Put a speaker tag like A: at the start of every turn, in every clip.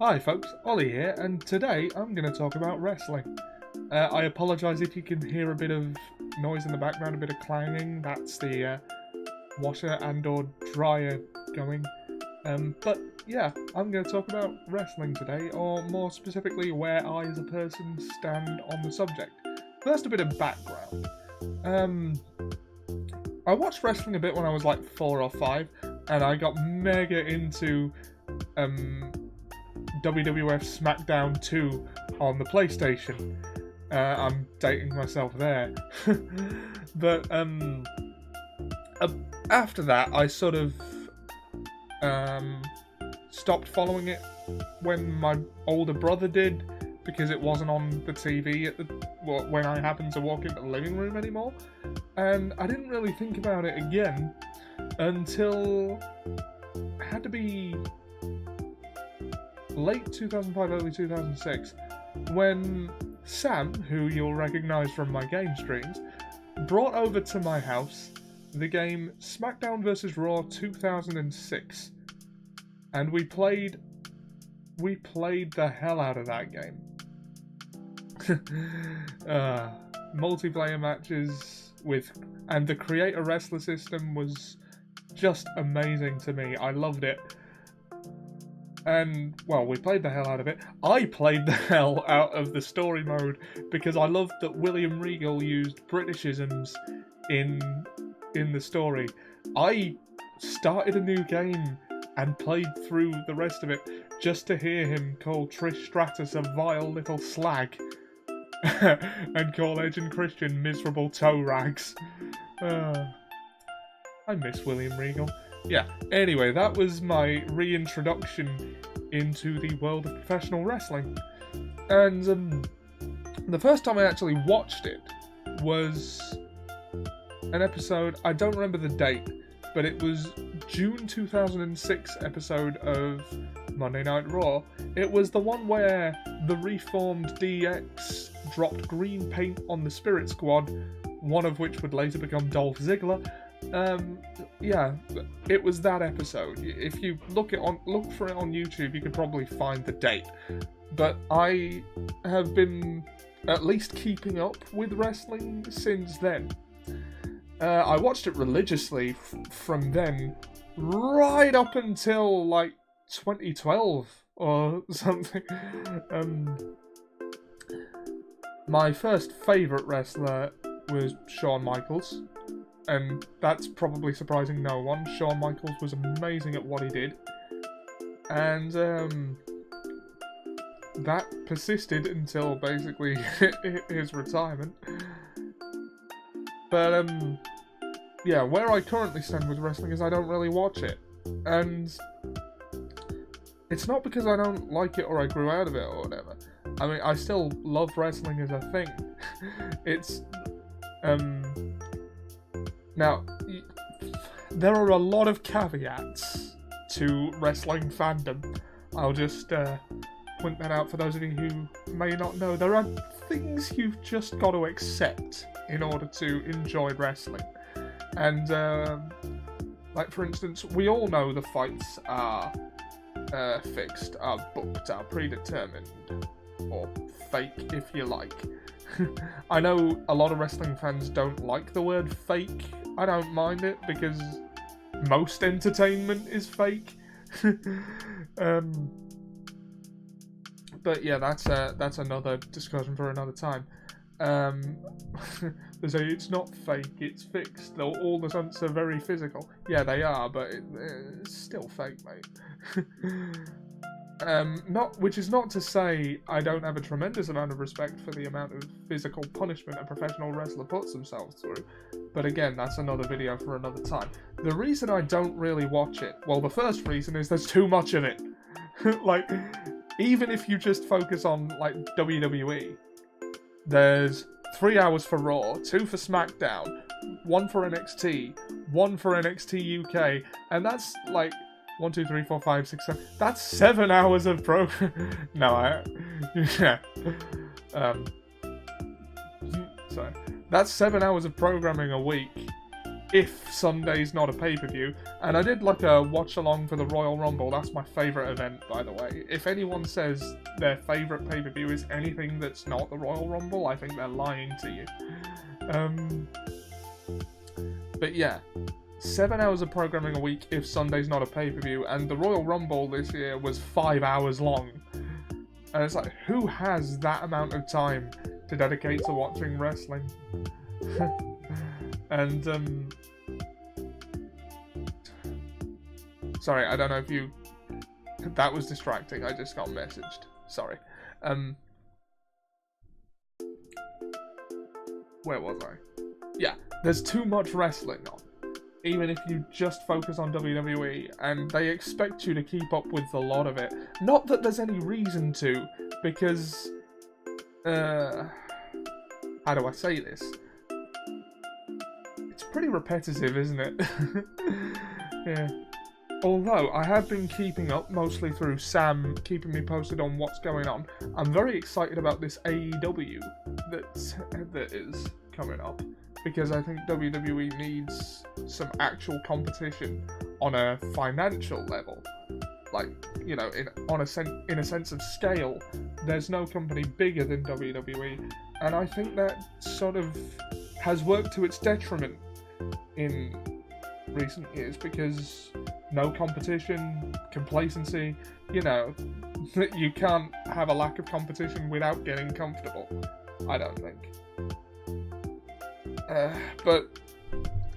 A: Hi folks, Ollie here, and today I'm going to talk about wrestling. I apologise if you can hear a bit of noise in the background, a bit of clanging. That's the washer and or dryer going. But yeah, I'm going to talk about wrestling today, or more specifically where I as a person stand on the subject. First, a bit of background. I watched wrestling a bit when I was like 4 or 5, and I got mega into WWF SmackDown 2 on the PlayStation. I'm dating myself there. But after that, I sort of stopped following it when my older brother did, because it wasn't on the TV when I happened to walk into the living room anymore. And I didn't really think about it again until it had to be late 2005, early 2006, when Sam, who you'll recognise from my game streams, brought over to my house the game SmackDown vs. Raw 2006, and we played the hell out of that game. Multiplayer matches and the create a wrestler system was just amazing to me. I loved it. And, well, we played the hell out of it. I played the hell out of the story mode because I loved that William Regal used Britishisms in the story. I started a new game and played through the rest of it just to hear him call Trish Stratus a vile little slag and call Edge and Christian miserable toe rags. I miss William Regal. Yeah, anyway, that was my reintroduction into the world of professional wrestling. And the first time I actually watched it was an episode, I don't remember the date, but it was June 2006 episode of Monday Night Raw. It was the one where the reformed DX dropped green paint on the Spirit Squad, one of which would later become Dolph Ziggler. Yeah, it was that episode. If you look for it on YouTube, you could probably find the date. But I have been at least keeping up with wrestling since then. I watched it religiously from then right up until like 2012 or something. My first favourite wrestler was Shawn Michaels. And that's probably surprising no one. Shawn Michaels was amazing at what he did. And that persisted until basically his retirement. But yeah, where I currently stand with wrestling is I don't really watch it. And it's not because I don't like it or I grew out of it or whatever. I mean, I still love wrestling as a thing. It's now, there are a lot of caveats to wrestling fandom. I'll just point that out for those of you who may not know. There are things you've just got to accept in order to enjoy wrestling. And, like for instance, we all know the fights are fixed, are booked, are predetermined, or fake if you like. I know a lot of wrestling fans don't like the word fake. I don't mind it because most entertainment is fake. But yeah, that's another discussion for another time. They say it's not fake, it's fixed. All the stunts are very physical. Yeah, they are, but it's still fake, mate. Which is not to say I don't have a tremendous amount of respect for the amount of physical punishment a professional wrestler puts themselves through. But again, that's another video for another time. The reason I don't really watch it, well, the first reason is there's too much of it. Like, even if you just focus on, like, WWE, there's 3 hours for Raw, 2 for SmackDown, 1 for NXT, 1 for NXT UK, and that's, like, 1, 2, 3, 4, 5, 6, 7. That's 7 hours of yeah. Sorry. That's 7 hours of programming a week if Sunday's not a pay-per-view. And I did like a watch-along for the Royal Rumble. That's my favourite event, by the way. If anyone says their favourite pay-per-view is anything that's not the Royal Rumble, I think they're lying to you. But yeah, 7 hours of programming a week if Sunday's not a pay-per-view, and the Royal Rumble this year was 5 hours long. And it's like, who has that amount of time to dedicate to watching wrestling? And, sorry, I don't know if you... That was distracting, I just got messaged. Sorry. Where was I? Yeah, there's too much wrestling on. Even if you just focus on WWE, and they expect you to keep up with a lot of it. Not that there's any reason to, because... how do I say this? It's pretty repetitive, isn't it? Yeah. Although, I have been keeping up, mostly through Sam keeping me posted on what's going on. I'm very excited about this AEW that is coming up, because I think WWE needs some actual competition on a financial level. Like, you know, in a sense of scale, there's no company bigger than WWE, and I think that sort of has worked to its detriment in recent years, because no competition, complacency, you know, you can't have a lack of competition without getting comfortable, I don't think. But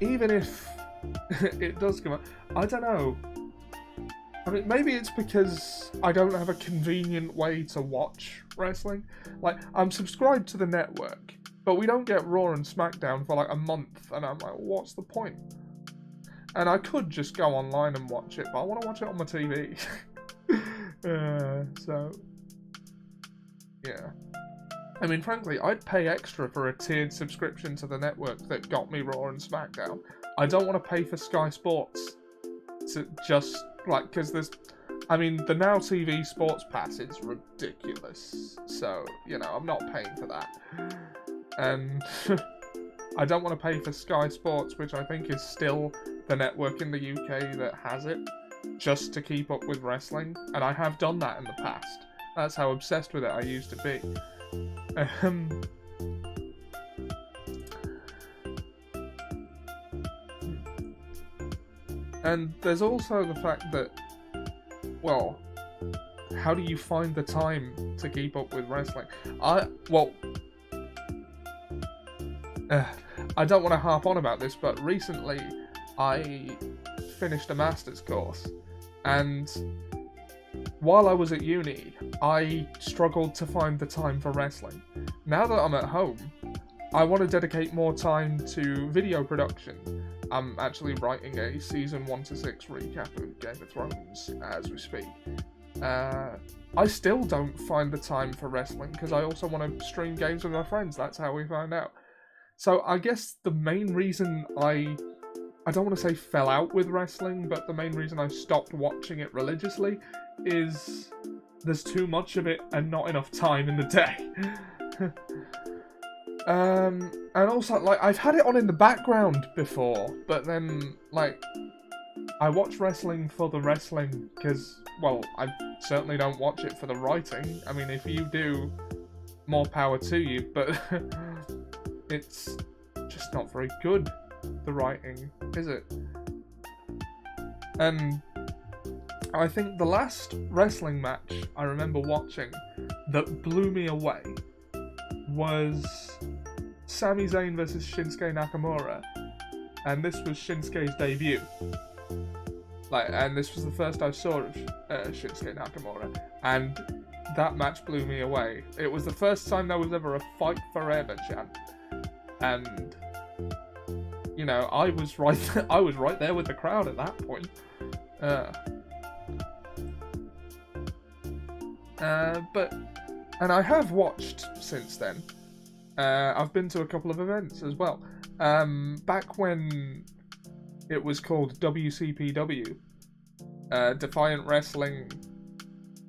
A: even if it does come up, I don't know. I mean, maybe it's because I don't have a convenient way to watch wrestling. Like, I'm subscribed to the network, but we don't get Raw and SmackDown for like a month, and I'm like, what's the point? And I could just go online and watch it, but I want to watch it on my TV. So, yeah. I mean, frankly, I'd pay extra for a tiered subscription to the network that got me Raw and SmackDown. I don't want to pay for Sky Sports to just, like, because there's... I mean, the Now TV Sports Pass is ridiculous. So, you know, I'm not paying for that. And I don't want to pay for Sky Sports, which I think is still the network in the UK that has it, just to keep up with wrestling. And I have done that in the past. That's how obsessed with it I used to be. And there's also the fact that, well, how do you find the time to keep up with wrestling? I don't want to harp on about this, but recently I finished a master's course, and while I was at uni, I struggled to find the time for wrestling. Now that I'm at home, I want to dedicate more time to video production. I'm actually writing a season 1 to 6 recap of Game of Thrones as we speak. I still don't find the time for wrestling because I also want to stream games with my friends. That's how we found out. So I guess the main reason I don't want to say fell out with wrestling, but the main reason I stopped watching it religiously is there's too much of it and not enough time in the day. And also, like, I've had it on in the background before, but then, like, I watch wrestling for the wrestling because, well, I certainly don't watch it for the writing. I mean, if you do, more power to you, but it's just not very good, the writing, is it? And I think the last wrestling match I remember watching that blew me away was Sami Zayn versus Shinsuke Nakamura, and this was Shinsuke's debut. And this was the first I saw of Shinsuke Nakamura, and that match blew me away. It was the first time there was ever a fight forever chant, and you know, I was right there with the crowd at that point. And I have watched since then. I've been to a couple of events as well. Back when it was called WCPW, Defiant Wrestling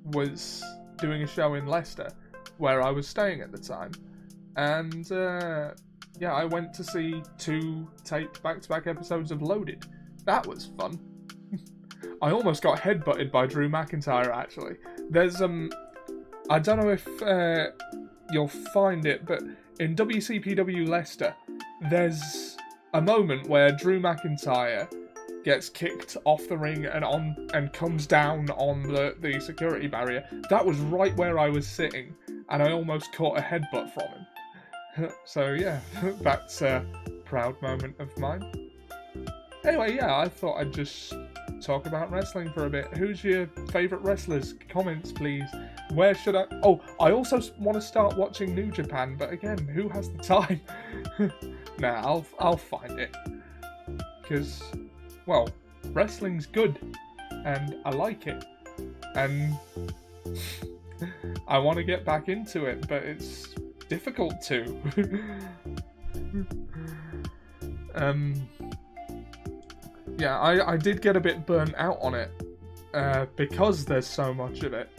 A: was doing a show in Leicester, where I was staying at the time. And yeah, I went to see 2 taped back-to-back episodes of Loaded. That was fun. I almost got headbutted by Drew McIntyre, actually. There's, I don't know if you'll find it, but in WCPW Leicester, there's a moment where Drew McIntyre gets kicked off the ring and comes down on the security barrier. That was right where I was sitting, and I almost caught a headbutt from him. So yeah, that's a proud moment of mine. Anyway, yeah, I thought I'd just talk about wrestling for a bit. Who's your favourite wrestlers? Comments, please. Where should I... Oh, I also want to start watching New Japan, but again, who has the time? Nah, I'll find it. Because, well, wrestling's good, and I like it. And I want to get back into it, but it's difficult to. Yeah, I did get a bit burnt out on it because there's so much of it.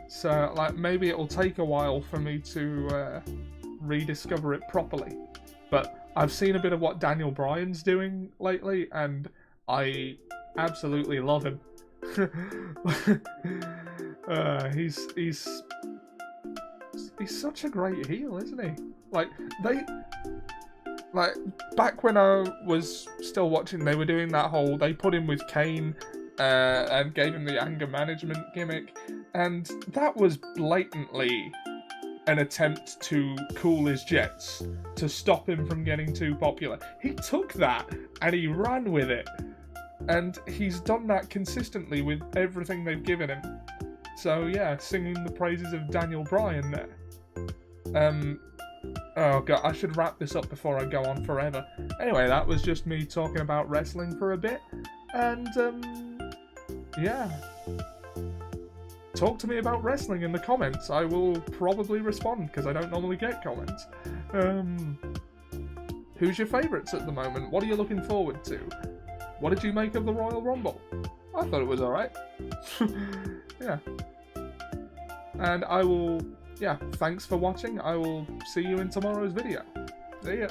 A: So, like, maybe it'll take a while for me to rediscover it properly. But I've seen a bit of what Daniel Bryan's doing lately, and I absolutely love him. He's such a great heel, isn't he? Like, back when I was still watching, they were doing that whole, they put him with Kane and gave him the anger management gimmick, and that was blatantly an attempt to cool his jets, to stop him from getting too popular. He took that and he ran with it, and he's done that consistently with everything they've given him. So yeah, singing the praises of Daniel Bryan there. Oh god, I should wrap this up before I go on forever. Anyway, that was just me talking about wrestling for a bit, and yeah. Talk to me about wrestling in the comments. I will probably respond, because I don't normally get comments. Who's your favourites at the moment? What are you looking forward to? What did you make of the Royal Rumble? I thought it was alright. Yeah. And I will... Yeah, thanks for watching. I will see you in tomorrow's video. See ya.